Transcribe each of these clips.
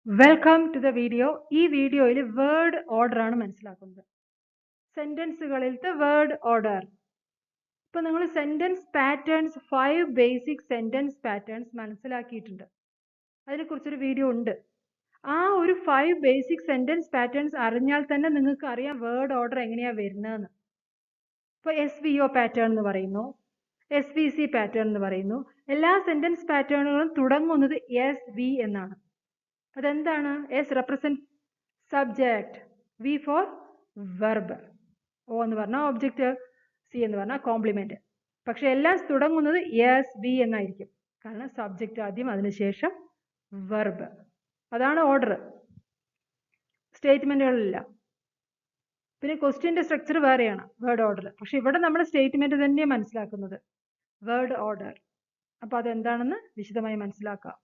Welcome to the video. ഈ വീഡിയോയിൽ word order ആണ് മനസ്സിലാക്കുന്നത്. സെന്റൻസുകളിലത്തെ വേർഡ് ഓർഡർ. ഇപ്പൊ നിങ്ങൾ sentence patterns 5 basic sentence patterns മനസ്സിലാക്കിയിട്ടുണ്ട്. അതിനെക്കുറിച്ചൊരു വീഡിയോ ഉണ്ട്. ആ ഒരു 5 ബേസിക് സെന്റൻസ് പാറ്റേൺസ് അറിഞ്ഞാൽ തന്നെ നിങ്ങൾക്ക് അറിയാം വേർഡ് ഓർഡർ എങ്ങനെയാ വരുന്നതെന്ന്. ഇപ്പോൾ SVO പാറ്റേൺ എന്ന് പറയുന്നു, SVC പാറ്റേൺ എന്ന് പറയുന്നു. എല്ലാ സെന്റൻസ് പാറ്റേണുകളും തുടങ്ങുന്നത് SV എന്നാണ്. അതെന്താണ്? S represent subject, V for verb, O എന്ന് പറഞ്ഞാൽ ഒബ്ജക്റ്റ്, C എന്ന് പറഞ്ഞാൽ കോംപ്ലിമെന്റ്. പക്ഷെ എല്ലാം തുടങ്ങുന്നത് SV എന്നായിരിക്കും. കാരണം സബ്ജക്റ്റ് ആദ്യം, അതിനുശേഷം വെർബ്. അതാണ് ഓർഡർ. സ്റ്റേറ്റ്മെന്റുകളില്ല. പിന്നെ ക്വസ്റ്റ്യന്റെ സ്ട്രക്ചർ വേറെയാണ് വേർഡ് ഓർഡർ. പക്ഷെ ഇവിടെ നമ്മൾ സ്റ്റേറ്റ്മെന്റ് തന്നെയാണ് മനസ്സിലാക്കുന്നത്, വേർഡ് ഓർഡർ. അപ്പൊ അതെന്താണെന്ന് വിശദമായി മനസ്സിലാക്കാം.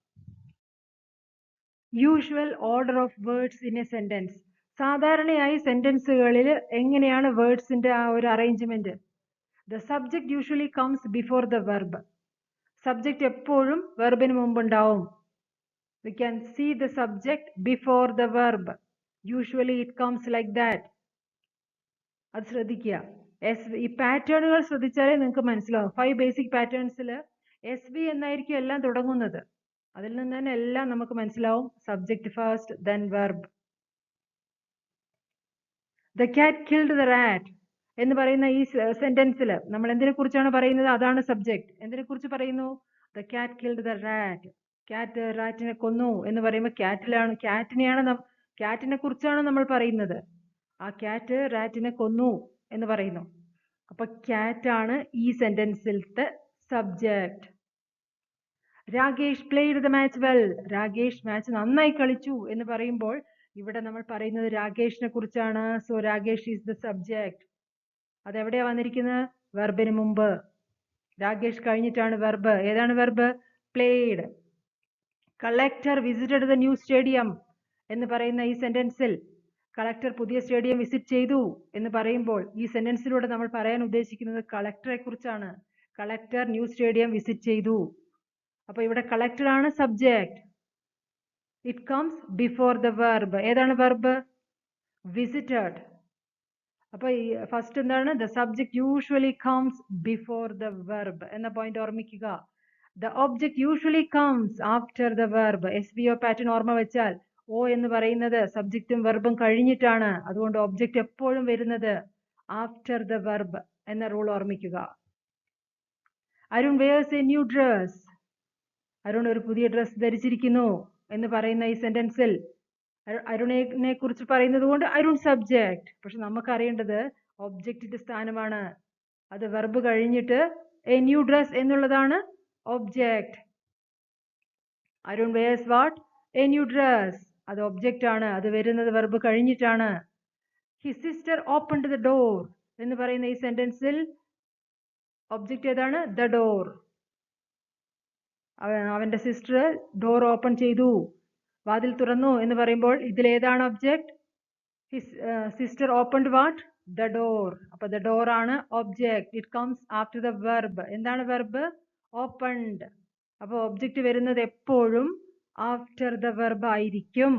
Usual order of words in a sentence. സാധാരണയായി സെന്റൻസുകളിൽ എങ്ങനെയാണ് വേർഡ്സിന്റെ ആ ഒരു arrangement? The subject usually comes before the verb. Subject എപ്പോഴും വെർബിന് മുമ്പുണ്ടാവും. We can see the subject before the verb. Usually it comes like that. അത് ശ്രദ്ധിക്കുക. ഈ പാറ്റേണുകൾ ശ്രദ്ധിച്ചാലേ നിങ്ങൾക്ക് മനസ്സിലാവും. 5 ബേസിക് പാറ്റേൺസിൽ SV എന്നായിരിക്കും എല്ലാം തുടങ്ങുന്നത്. അതിൽ നിന്ന് തന്നെ എല്ലാം നമുക്ക് മനസ്സിലാവും. Subject first, then verb. The cat killed the rat എന്ന് പറയുന്ന ഈ സെന്റൻസിൽ നമ്മൾ എന്തിനെ കുറിച്ചാണ് പറയുന്നത്? അതാണ് സബ്ജക്ട്. എന്തിനെ കുറിച്ച് പറയുന്നു? The cat killed the rat. കാറ്റ് റാറ്റിനെ കൊന്നു എന്ന് പറയുമ്പോൾ കാറ്റിനെ കുറിച്ചാണ് നമ്മൾ പറയുന്നത്. ആ കാറ്റ് റാറ്റിനെ കൊന്നു എന്ന് പറയുന്നു. അപ്പൊ കാറ്റ് ആണ് ഈ സെന്റൻസിലത്തെ subject. Rakesh played the match well. Rakesh match നന്നായി കളിച്ചു എന്ന് പറയുമ്പോൾ ഇവിടെ നമ്മൾ പറയുന്നത് രാകേഷിനെ കുറിച്ചാണ്. So Rakesh is the subject. അതെവിടെയാ വന്നിരിക്കുന്നത്? വെർബിന് മുമ്പ്. രാകേഷ് കഴിഞ്ഞിട്ടാണ് വെർബ്. ഏതാണ് verb? Played. Collector visited the new stadium എന്ന് പറയുന്ന ഈ സെന്റൻസിൽ കളക്ടർ പുതിയ സ്റ്റേഡിയം വിസിറ്റ് ചെയ്തു എന്ന് പറയുമ്പോൾ ഈ സെന്റൻസിലൂടെ നമ്മൾ പറയാൻ ഉദ്ദേശിക്കുന്നത് കളക്ടറെ കുറിച്ചാണ്. കളക്ടർ ന്യൂ സ്റ്റേഡിയം വിസിറ്റ് ചെയ്തു. അപ്പൊ ഇവിടെ കളക്ടർ ആണ് subject. It comes before the verb. ഏതാണ് വെർബ്? വിസിറ്റഡ്. അപ്പൊ ഫസ്റ്റ് എന്താണ്? The subject usually comes before the verb എന്ന പോയിന്റ് ഓർമ്മിക്കുക. The object usually comes after the verb. SVO pattern ഓർമ്മ വെച്ചാൽ O എന്ന് പറയുന്നത് സബ്ജക്റ്റും വെർബും കഴിഞ്ഞിട്ടാണ്. അതുകൊണ്ട് ഒബ്ജക്റ്റ് എപ്പോഴും വരുന്നത് ആഫ്റ്റർ ദ വെർബ് എന്ന റൂൾ ഓർമ്മിക്കുക. Arun wears a new dress. Arun ഒരു പുതിയ ഡ്രസ് ധരിച്ചിരിക്കുന്നു എന്ന് പറയുന്ന ഈ സെന്റൻസിൽ അരുണിനെ കുറിച്ച് പറയുന്നത് കൊണ്ട് അരുൺ സബ്ജക്ട്. പക്ഷെ നമുക്ക് അറിയേണ്ടത് ഒബ്ജക്റ്റിന്റെ സ്ഥാനമാണ്. അത് വെർബ് കഴിഞ്ഞിട്ട് എ ന്യൂ ഡ്രസ് എന്നുള്ളതാണ് object. Arun wears what? A new dress. അത് ഒബ്ജക്റ്റ് ആണ്. അത് വരുന്നത് വെർബ് കഴിഞ്ഞിട്ടാണ്. His sister opened the door എന്ന് പറയുന്ന ഈ സെന്റൻസിൽ ഒബ്ജക്റ്റ് ഏതാണ്? The door. അവന്റെ സിസ്റ്റർ ഡോർ ഓപ്പൺ ചെയ്തു, വാതിൽ തുറന്നു എന്ന് പറയുമ്പോൾ ഇതിൽ ഏതാണ് object? His sister opened what? The door. അപ്പൊ ദ ഡോർ ആണ് object. It comes after the verb. എന്താണ് വെർബ്? ഓപ്പൺഡ്. അപ്പൊ ഒബ്ജക്റ്റ് വരുന്നത് എപ്പോഴും ആഫ്റ്റർ ദ വെർബ് ആയിരിക്കും.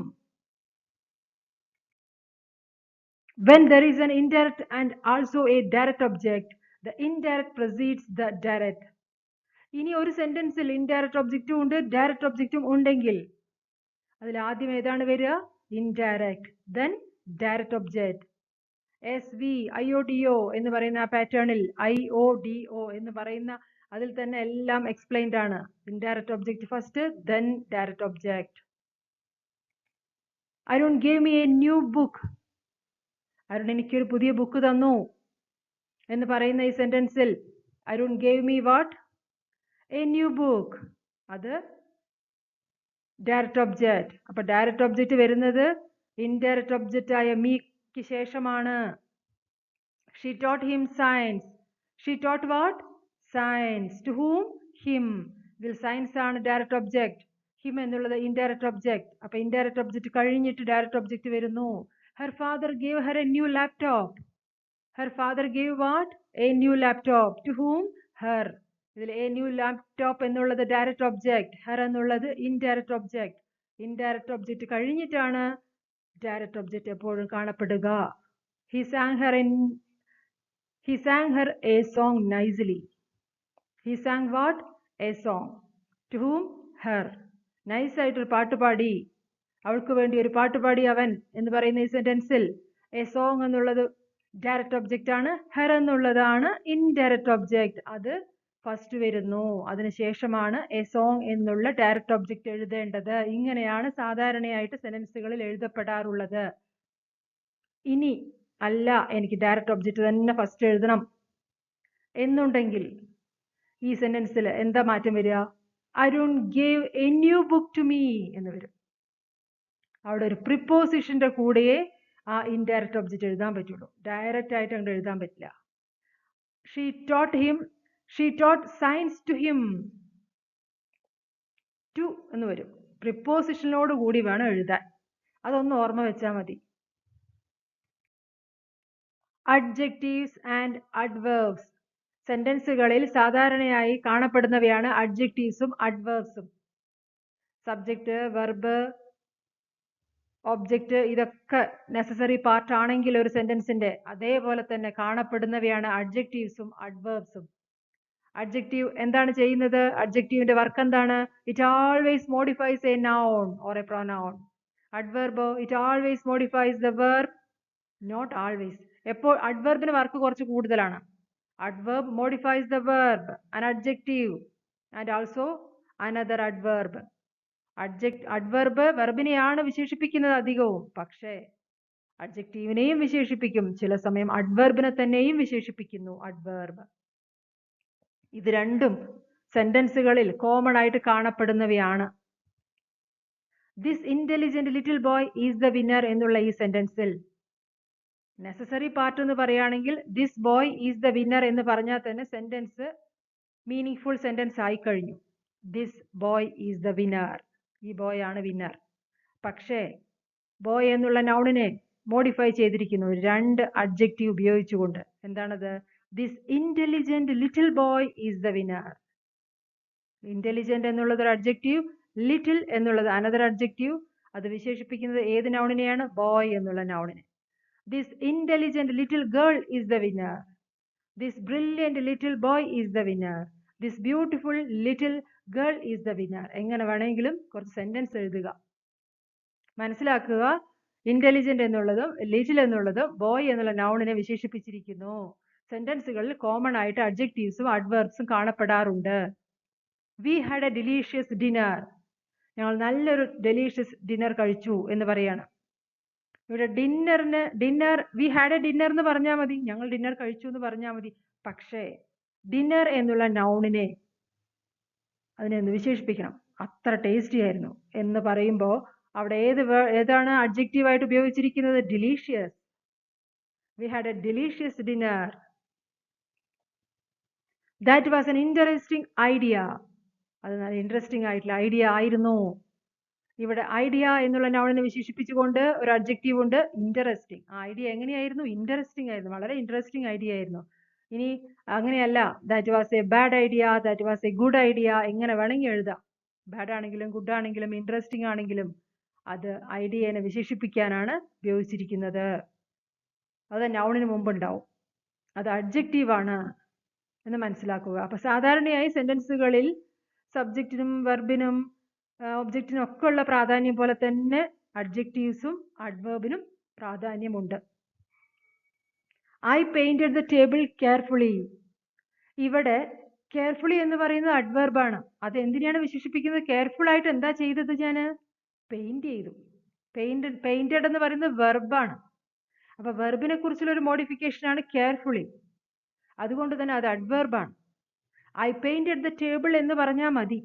When there is an indirect and also a direct object, the indirect precedes the direct. ഇനി ഒരു സെന്റൻസിൽ indirect ഒബ്ജക്റ്റും ഉണ്ട്, ഡയറക്റ്റ് ഒബ്ജക്റ്റും ഉണ്ടെങ്കിൽ അതിൽ ആദ്യം ഏതാണ് വരിക? Indirect, then direct object. SV IODO എന്ന് പറയുന്ന ആ പാറ്റേണിൽ IODO എന്ന് പറയുന്ന അതിൽ തന്നെ എല്ലാം എക്സ്പ്ലെയിൻഡ് ആണ്. Indirect object first, then direct object. Arun gave me a new book. Arun എനിക്കൊരു പുതിയ ബുക്ക് തന്നു എന്ന് പറയുന്ന ഈ സെന്റൻസിൽ Arun gave me what? A new book. അത് ഡയറക്റ്റ് ഒബ്ജക്റ്റ്. അപ്പൊ ഡയറക്റ്റ് ഒബ്ജക്റ്റ് വരുന്നത് ഇൻഡയറക്റ്റ് ഒബ്ജക്റ്റ് ആയ മീക്ക് ശേഷമാണ്. She taught him science. She taught what? Science. To whom? Him. ഇതിൽ സയൻസ് ആണ് ഡയറക്റ്റ് ഒബ്ജക്റ്റ്, ഹിം എന്നുള്ളത് ഇൻഡയറക്റ്റ് ഒബ്ജക്റ്റ്. അപ്പൊ ഇൻഡയറക്റ്റ് ഒബ്ജക്റ്റ് കഴിഞ്ഞിട്ട് ഡയറക്റ്റ് ഒബ്ജക്റ്റ് വരുന്നു. Her father gave her a new laptop. Her father gave what? A new laptop. To whom? Her. ഇതിൽ a new laptop എന്നുള്ളത് direct object, her എന്നുള്ളത് indirect object. Indirect object കഴിഞ്ഞിട്ടാണ് direct object എപ്പോഴും കാണപ്പെടുക. He sang her a song nicely. He sang what? A song. To whom? Her. Nice ആയിട്ടൊരു പാട്ട് പാടി, അവൾക്ക് വേണ്ടി ഒരു പാട്ട് പാടി അവൻ എന്ന് പറയുന്ന ഈ സെന്റൻസിൽ എ സോങ് എന്നുള്ളത് ഡയറക്റ്റ് ഒബ്ജക്റ്റ് ആണ്, ഹെർ എന്നുള്ളതാണ് ഇൻഡയറക്റ്റ് ഒബ്ജക്റ്റ്. അത് ഫസ്റ്റ് വരുന്നു, അതിനുശേഷമാണ് എ സോങ് എന്നുള്ള ഡയറക്റ്റ് ഒബ്ജക്റ്റ് എഴുതേണ്ടത്. ഇങ്ങനെയാണ് സാധാരണയായിട്ട് സെന്റൻസുകളിൽ എഴുതപ്പെടാറുള്ളത്. ഇനി അല്ല, എനിക്ക് ഡയറക്റ്റ് ഒബ്ജക്റ്റ് തന്നെ ഫസ്റ്റ് എഴുതണം എന്നുണ്ടെങ്കിൽ ഈ സെന്റൻസിൽ എന്താ മാറ്റം വരിക? Arun gave a new book to me എന്ന് വരും. അവിടെ ഒരു പ്രിപ്പോസിഷന്റെ കൂടെയേ ആ ഇൻഡയറക്റ്റ് ഒബ്ജക്റ്റ് എഴുതാൻ പറ്റുള്ളൂ, ഡയറക്റ്റ് ആയിട്ട് അങ്ങോട്ട് എഴുതാൻ പറ്റില്ല. She taught science to him. To എന്ന് വരും, പ്രിപ്പോസിഷനോട് കൂടി വേണം എഴുതാൻ. അതൊന്ന് ഓർമ്മ വെച്ചാൽ മതി. Adjectives and adverbs. സെന്റൻസുകളിൽ സാധാരണയായി കാണപ്പെടുന്നവയാണ് അഡ്ജക്റ്റീവ്സും അഡ്വേർബ്സും. സബ്ജക്റ്റ്, വെർബ്, ഒബ്ജക്റ്റ് ഇതൊക്കെ നെസസറി പാർട്ട് ആണെങ്കിൽ ഒരു സെന്റൻസിന്റെ, അതേപോലെ തന്നെ കാണപ്പെടുന്നവയാണ് അഡ്ജക്റ്റീവ്സും അഡ്വേർബ്സും. അഡ്ജക്റ്റീവ് എന്താണ് ചെയ്യുന്നത്? അഡ്ജക്റ്റീവിന്റെ വർക്ക് എന്താണ്? It always modifies a noun or a pronoun. അഡ്വേർബോ it always modifies the verb, not always. എപ്പോൾ അഡ്വേർബിന് വർക്ക് കുറച്ച് കൂടുതലാണ്. Adverb modifies the verb, an adjective, and also another adverb. Adverb വെർബിനെയാണ് വിശേഷിപ്പിക്കുന്നത് അധികവും, പക്ഷേ അഡ്ജക്റ്റീവിനെയും വിശേഷിപ്പിക്കും, ചില സമയം അഡ്വർബിനെ തന്നെയും വിശേഷിപ്പിക്കുന്നു അഡ്വേർബ്. ഇത് രണ്ടും സെന്റൻസുകളിൽ കോമൺ ആയിട്ട് കാണപ്പെടുന്നവയാണ്. This intelligent little boy is the winner എന്നുള്ള ഈ സെന്റൻസിൽ നെസസറി പാർട്ട് എന്ന് പറയുകയാണെങ്കിൽ this boy is the winner എന്ന് പറഞ്ഞാൽ തന്നെ സെന്റൻസ് മീനിങ് ഫുൾ സെന്റൻസ് ആയി കഴിഞ്ഞു. This boy is the winner, ഈ ബോയ് ആണ് വിന്നർ. പക്ഷേ ബോയ് എന്നുള്ള നൗണിനെ മോഡിഫൈ ചെയ്തിരിക്കുന്നു രണ്ട് അഡ്ജക്റ്റീവ് ഉപയോഗിച്ചുകൊണ്ട്. എന്താണത്? This intelligent little boy is the winner. Intelligent എന്നുള്ളത് ഒരു അഡ്ജക്റ്റീവ്, ലിറ്റിൽ എന്നുള്ളത് അനദർ അഡ്ജക്റ്റീവ്. അത് വിശേഷിപ്പിക്കുന്നത് ഏത് നൗണിനെയാണ്? ബോയ് എന്നുള്ള നൗണിനെ. This intelligent little girl is the winner. This brilliant little boy is the winner. This beautiful little girl is the winner. എങ്ങനെ വേണമെങ്കിലും കുറച്ച് സെന്റൻസ് എഴുതുക. മനസ്സിലാക്കുക, ഇന്റലിജന്റ് എന്നുള്ളതും ലിറ്റിൽ എന്നുള്ളതും ബോയ് എന്നുള്ള നൗണിനെ വിശേഷിപ്പിച്ചിരിക്കുന്നു. സെന്റൻസുകളിൽ കോമൺ ആയിട്ട് അഡ്ജക്റ്റീവ്സും അഡ്വേർബ്സും കാണപ്പെടാറുണ്ട്. We had a delicious dinner. ഞങ്ങൾ നല്ലൊരു ഡെലീഷ്യസ് ഡിന്നർ കഴിച്ചു എന്ന് പറയാണ്. ഇവിടെ dinner we had A dinner എന്ന് പറഞ്ഞാൽ മതി, ഞങ്ങൾ ഡിന്നർ കഴിച്ചു എന്ന് പറഞ്ഞാൽ മതി. പക്ഷേ ഡിന്നർ എന്നുള്ള നൗണിനെ അതിനെ ഒന്ന് വിശേഷിപ്പിക്കണം. അത്ര ടേസ്റ്റി ആയിരുന്നു എന്ന് പറയുമ്പോൾ അവിടെ ഏതാണ് അഡ്ജക്റ്റീവ് ആയിട്ട് ഉപയോഗിച്ചിരിക്കുന്നത്? Delicious. We had A delicious dinner. That was an interesting idea. അത് നല്ല ഇൻട്രസ്റ്റിംഗ് ആയിട്ടുള്ള ഐഡിയ ആയിരുന്നു. ഇവിടെ ഐഡിയ എന്നുള്ള നൗണിനെ വിശേഷിപ്പിച്ചുകൊണ്ട് ഒരു അഡ്ജക്റ്റീവ് ഉണ്ട്, ഇൻട്രസ്റ്റിംഗ്. ആ ഐഡിയ എങ്ങനെയായിരുന്നു? ഇൻട്രസ്റ്റിംഗ് ആയിരുന്നു, വളരെ ഇൻട്രസ്റ്റിംഗ് ഐഡിയ ആയിരുന്നു. ഇനി അങ്ങനെയല്ല, that was A bad idea, that was A good idea, എങ്ങനെ വേണമെങ്കിൽ എഴുതാം. ബാഡ് ആണെങ്കിലും ഗുഡ് ആണെങ്കിലും ഇൻട്രസ്റ്റിംഗ് ആണെങ്കിലും അത് ഐഡിയനെ വിശേഷിപ്പിക്കാനാണ് ഉപയോഗിച്ചിരിക്കുന്നത്. അത് നൗണിന് മുമ്പുണ്ടാവും, അത് അഡ്ജക്റ്റീവാണ് എന്ന് മനസ്സിലാക്കുക. അപ്പൊ സാധാരണയായി സെന്റൻസുകളിൽ സബ്ജക്റ്റിനും വെർബിനും ഒബ്ജക്റ്റിനും ഒക്കെ ഉള്ള പ്രാധാന്യം പോലെ തന്നെ അഡ്ജക്റ്റീവ്സും അഡ്വേർബിനും പ്രാധാന്യമുണ്ട്. I painted the table carefully. ഇവിടെ കെയർഫുള്ളി എന്ന് പറയുന്നത് അഡ്വേർബാണ്. അത് എന്തിനാണ് വിശേഷിപ്പിക്കുന്നത്? കെയർഫുൾ ആയിട്ട് എന്താ ചെയ്തത്? ഞാൻ പെയിന്റ് ചെയ്തു. പെയിന്റഡ് എന്ന് പറയുന്നത് വെർബാണ്. അപ്പൊ വെർബിനെ കുറിച്ചുള്ള ഒരു മോഡിഫിക്കേഷൻ ആണ് കെയർഫുള്ളി. അതുകൊണ്ട് തന്നെ അത് അഡ്വേർബാണ്. ഐ പെയിന്റഡ് ദ ടേബിൾ എന്ന് പറഞ്ഞാൽ മതി.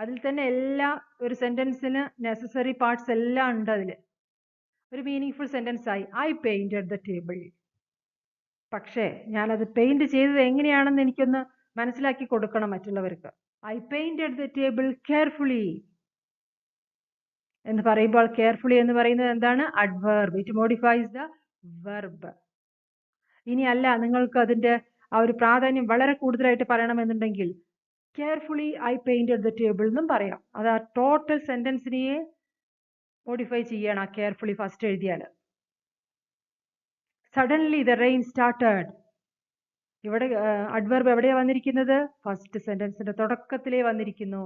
അതിൽ തന്നെ എല്ലാ ഒരു സെന്റൻസിന് നെസസറി പാർട്സ് എല്ലാം ഉണ്ട്. അതിൽ ഒരു മീനിങ് ഫുൾ സെന്റൻസ് ആയി ഐ പെയിന്റഡ് ദ ടേബിൾ. പക്ഷേ ഞാനത് പെയിന്റ് ചെയ്തത് എങ്ങനെയാണെന്ന് എനിക്കൊന്ന് മനസ്സിലാക്കി കൊടുക്കണം മറ്റുള്ളവർക്ക്. I painted the table carefully എന്ന് പറയുമ്പോൾ കെയർഫുള്ളി എന്ന് പറയുന്നത് എന്താണ്? Adverb. It modifies the verb. ഇനി അല്ല, നിങ്ങൾക്ക് അതിന്റെ ആ ഒരു പ്രാധാന്യം വളരെ കൂടുതലായിട്ട് പറയണമെന്നുണ്ടെങ്കിൽ carefully I painted the table എന്നും പറയാം. അത് ആ ടോട്ടൽ സെന്റൻസിനെയെ മോഡിഫൈ ചെയ്യണം കെയർഫുള്ളി ഫസ്റ്റ് എഴുതിയാൽ. Suddenly the rain started. ഇവിടെ അഡ്വർബ് എവിടെയാ വന്നിരിക്കുന്നത്? ഫസ്റ്റ് സെന്റൻസിന്റെ തുടക്കത്തിലേ വന്നിരിക്കുന്നു.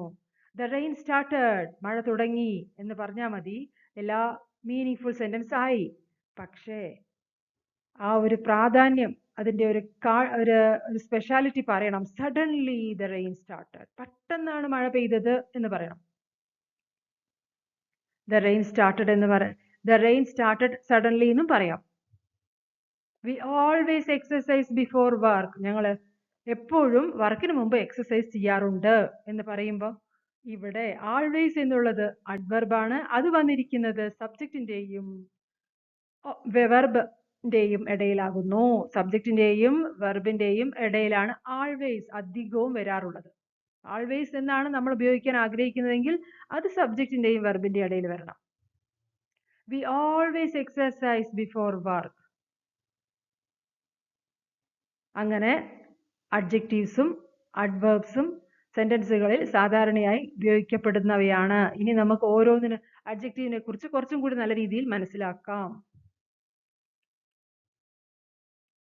ദ റെയിൻ സ്റ്റാർട്ടഡ്, മഴ തുടങ്ങി എന്ന് പറഞ്ഞാൽ മതി, എല്ലാ മീനിങ് സെന്റൻസ് ആയി. പക്ഷേ ആ ഒരു പ്രാധാന്യം, അതിന്റെ ഒരു സ്പെഷ്യാലിറ്റി പറയണം. സഡൻലി ദ റെയിൻ സ്റ്റാർട്ടഡ്, പെട്ടെന്നാണ് മഴ പെയ്തത് എന്ന് പറയണം. ദ റെയിൻ സ്റ്റാർട്ടഡ് എന്ന് ദ റെയിൻ സ്റ്റാർട്ടഡ് സഡൻലി എന്നും പറയാം. We always exercise before work. ഞങ്ങൾ എപ്പോഴും വർക്കിന് മുമ്പ് എക്സസൈസ് ചെയ്യാറുണ്ട് എന്ന് പറയുമ്പോൾ ഇവിടെ ആൾവേസ് എന്നുള്ളത് അഡ്വർബാണ്. അത് വന്നിരിക്കുന്നത് സബ്ജക്റ്റിന്റെയും വെർബിന്റെയും ഇടയിലാകുന്നു. സബ്ജക്റ്റിന്റെയും വെർബിന്റെയും ഇടയിലാണ് ആൾവേസ് അധികവും വരാറുള്ളത്. ആൾവേസ് എന്നാണ് നമ്മൾ ഉപയോഗിക്കാൻ ആഗ്രഹിക്കുന്നതെങ്കിൽ അത് സബ്ജക്റ്റിന്റെയും വെർബിന്റെയും ഇടയിൽ വരണം. We always exercise before work. അങ്ങനെ അഡ്ജക്റ്റീവ്സും അഡ്വേർബ്സും സെന്റൻസുകളിൽ സാധാരണയായി ഉപയോഗിക്കപ്പെടുന്നവയാണ്. ഇനി നമുക്ക് ഓരോന്നിനും അഡ്ജക്റ്റീവിനെ കുറിച്ച് കുറച്ചും കൂടി നല്ല രീതിയിൽ മനസ്സിലാക്കാം.